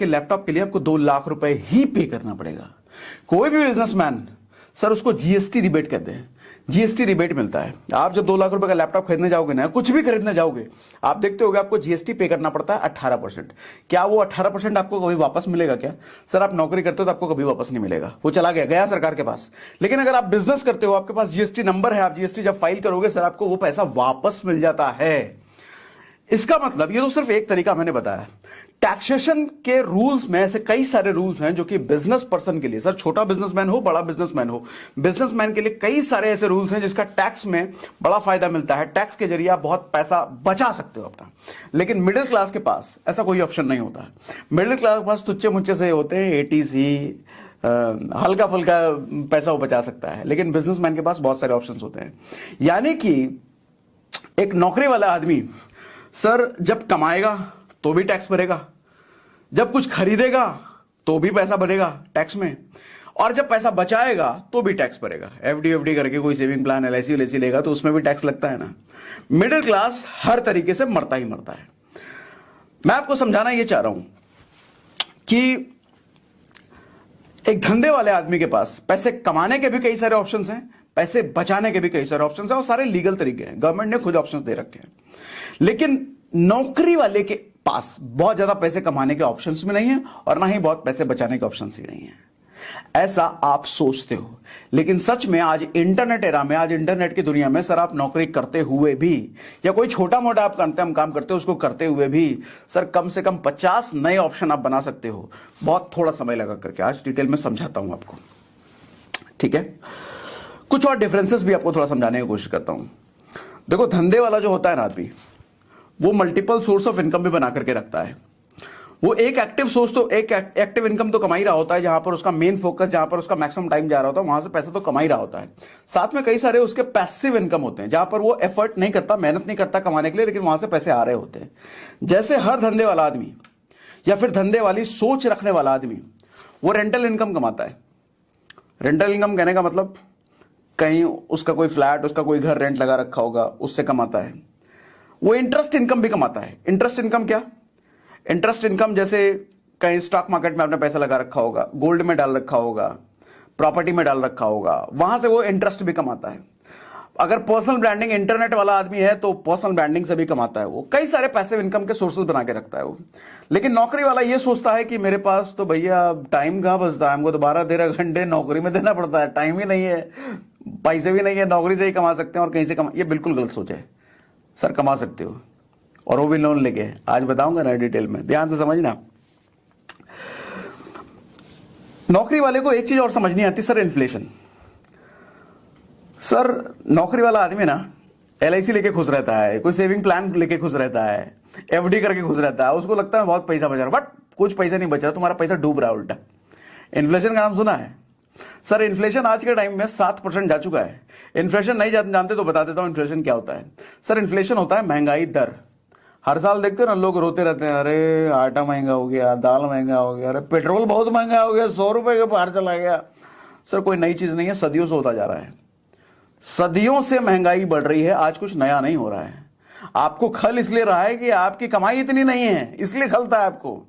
कि लैपटॉप के लिए आपको 2 लाख रुपए ही पे करना पड़ेगा। कोई भी बिजनेसमैन सर उसको जीएसटी रिबेट कहते हैं, जीएसटी रिबेट मिलता है। आप जब 2 लाख रुपए का लैपटॉप खरीदने जाओगे ना, कुछ भी खरीदने जाओगे, आप देखते होगे आपको जीएसटी पे करना पड़ता है 18%। क्या वो 18% आपको कभी वापस मिलेगा क्या? सर आप नौकरी करते हो तो आपको कभी वापस नहीं मिलेगा, वो चला गया, गया सरकार के पास। लेकिन अगर आप बिजनेस करते हो, आपके पास जीएसटी नंबर है, आप जीएसटी जब फाइल करोगे सर आपको वो पैसा वापस मिल जाता है। इसका मतलब ये तो सिर्फ एक तरीका मैंने बताया। टैक्सेशन के रूल्स में ऐसे कई सारे रूल्स हैं जो कि बिजनेस पर्सन के लिए, सर छोटा बिजनेसमैन हो बड़ा बिजनेसमैन हो, बिजनेसमैन के लिए कई सारे ऐसे रूल्स हैं जिसका टैक्स में बड़ा फायदा मिलता है। टैक्स के जरिए आप बहुत पैसा बचा सकते हो अपना। लेकिन मिडिल क्लास के पास ऐसा कोई ऑप्शन नहीं होता है। मिडिल क्लास के पास तुच्चे मुच्चे से होते हैं, एटीसी, हल्का फुल्का पैसा वो बचा सकता है। लेकिन बिजनेसमैन के पास बहुत सारे ऑप्शंस होते हैं। यानी कि एक नौकरी वाला आदमी सर जब कमाएगा तो भी टैक्स भरेगा, जब कुछ खरीदेगा तो भी पैसा भरेगा टैक्स में, और जब पैसा बचाएगा तो भी टैक्स भरेगा। एफडी करके कोई सेविंग प्लान एलआईसी लेगा तो उसमें भी टैक्स लगता है ना। मिडिल क्लास हर तरीके से मरता ही मरता है। मैं आपको समझाना यह चाह रहा हूं कि एक धंधे वाले आदमी के पास पैसे कमाने के भी कई सारे ऑप्शंस हैं, पैसे बचाने के भी कई सारे ऑप्शंस हैं, और सारे लीगल तरीके हैं, गवर्नमेंट ने खुद ऑप्शंस दे रखे हैं। लेकिन नौकरी वाले के पास बहुत ज्यादा पैसे कमाने के ऑप्शंस भी नहीं है और ना ही बहुत पैसे बचाने के ऑप्शंस ही नहीं है। ऐसा आप सोचते हो, लेकिन सच में आज इंटरनेट एरा में, आज इंटरनेट की दुनिया में सर आप नौकरी करते हुए भी, या कोई छोटा मोटा आप काम करते हो उसको करते हुए भी सर कम से कम 50 नए ऑप्शन आप बना सकते हो, बहुत थोड़ा समय लगा करके। आज डिटेल में समझाता हूं आपको, ठीक है? कुछ और डिफरेंसेस भी आपको थोड़ा समझाने की कोशिश करता हूं। देखो, धंधे वाला जो होता है ना आदमी, वो मल्टीपल सोर्स ऑफ इनकम भी बना करके रखता है। वो एक एक्टिव सोर्स तो, एक एक्टिव इनकम तो कमा ही रहा होता है, जहां पर उसका मेन फोकस, जहां पर उसका मैक्सिमम टाइम जा रहा होता है, वहां से पैसा तो कमा ही रहा होता है। साथ में कई सारे उसके पैसिव इनकम होते हैं, जहां पर वो एफर्ट नहीं करता, मेहनत नहीं करता कमाने के लिए, लेकिन वहां से पैसे आ रहे होते हैं। जैसे हर धंधे वाला आदमी या फिर धंधे वाली सोच रखने वाला आदमी वो रेंटल इनकम कमाता है। रेंटल इनकम कहने का मतलब कहीं उसका कोई फ्लैट, उसका कोई घर रेंट लगा रखा होगा, उससे कमाता है। वो इंटरेस्ट इनकम भी कमाता है। इंटरेस्ट इनकम क्या? इंटरेस्ट इनकम जैसे कहीं स्टॉक मार्केट में आपने पैसा लगा रखा होगा, गोल्ड में डाल रखा होगा, प्रॉपर्टी में डाल रखा होगा, वहां से वो इंटरेस्ट भी कमाता है। अगर पर्सनल ब्रांडिंग, इंटरनेट वाला आदमी है तो पर्सनल ब्रांडिंग से भी कमाता है। वो कई सारे पैसिव इनकम के सोर्सेज बना के रखता है वो। लेकिन नौकरी वाला ये सोचता है कि मेरे पास तो भैया टाइम कहां बचता है, हमको तो 12-13 घंटे नौकरी में देना पड़ता है, टाइम ही नहीं है, पैसे भी नहीं है, नौकरी से ही कमा सकते हैं और कहीं से कमा। ये बिल्कुल गलत सोच है। सर कमा सकते हो, और वो भी लोन लेके। आज बताऊंगा ना डिटेल में, ध्यान से समझना। नौकरी वाले को एक चीज और समझ नहीं आती सर, इन्फ्लेशन। सर नौकरी वाला आदमी ना एलआईसी लेके खुश रहता है, कोई सेविंग प्लान लेके खुश रहता है, एफडी करके खुश रहता है, उसको लगता है बहुत पैसा बचा रहा, बट कुछ पैसा नहीं बचा, तुम्हारा पैसा डूब रहा है उल्टा। इन्फ्लेशन का नाम सुना है? सर इन्फ्लेशन आज के टाइम में 7% जा चुका है। इन्फ्लेशन नहीं जानते तो बता देता हूं इन्फ्लेशन क्या होता है। सर इन्फ्लेशन होता है महंगाई दर। हर साल देखते हो ना, लोग रोते रहते हैं, अरे आटा महंगा हो गया, दाल महंगा हो गया, अरे पेट्रोल बहुत महंगा हो गया, 100 रुपए के पार चला गया। सर कोई नई चीज नहीं है, सदियों से होता जा रहा है। सदियों से महंगाई बढ़ रही है, आज कुछ नया नहीं हो रहा है। आपको खल इसलिए रहा है कि आपकी कमाई इतनी नहीं है, इसलिए खलता है आपको।